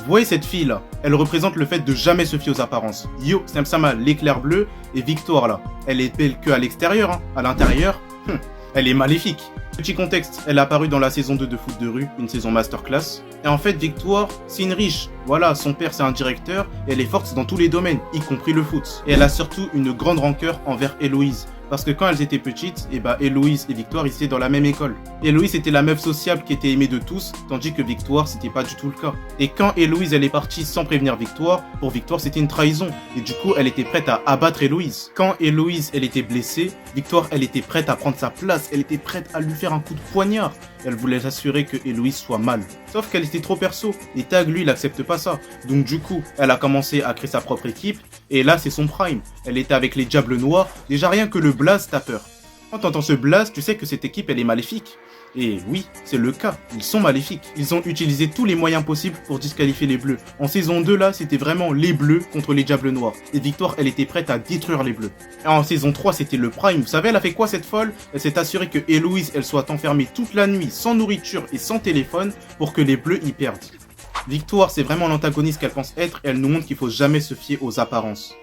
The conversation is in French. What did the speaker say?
voyez cette fille là, elle représente le fait de jamais se fier aux apparences. Yo, Samsama, l'éclair bleu, et Victoire là, elle est belle que à l'extérieur, hein. À l'intérieur, elle est maléfique. Petit contexte, elle est apparue dans la saison 2 de foot de rue, une saison masterclass. Et en fait, Victoire, c'est une riche. Voilà, son père c'est un directeur, et elle est forte dans tous les domaines, y compris le foot. Et elle a surtout une grande rancœur envers Héloïse. Parce que quand elles étaient petites, Héloïse et Victoire ils étaient dans la même école. Héloïse était la meuf sociable qui était aimée de tous, tandis que Victoire c'était pas du tout le cas. Et quand Héloïse elle est partie sans prévenir Victoire, pour Victoire c'était une trahison. Et du coup elle était prête à abattre Héloïse. Quand Héloïse elle était blessée, Victoire elle était prête à prendre sa place, elle était prête à lui faire un coup de poignard. Elle voulait s'assurer que Héloïse soit mal. Sauf qu'elle était trop perso, et Tag lui il accepte pas ça. Donc du coup, elle a commencé à créer sa propre équipe, et là c'est son prime. Elle était avec les Diables Noirs, déjà rien que le blaze t'as peur. Quand t'entends ce blaze, tu sais que cette équipe elle est maléfique. Et oui, c'est le cas, ils sont maléfiques. Ils ont utilisé tous les moyens possibles pour disqualifier les Bleus. En saison 2 là, c'était vraiment les Bleus contre les Diables Noirs. Et Victoire, elle était prête à détruire les Bleus. Et en saison 3, c'était le prime. Vous savez, elle a fait quoi cette folle? Elle s'est assurée que Héloïse, elle soit enfermée toute la nuit, sans nourriture et sans téléphone, pour que les Bleus y perdent. Victoire, c'est vraiment l'antagoniste qu'elle pense être, et elle nous montre qu'il faut jamais se fier aux apparences.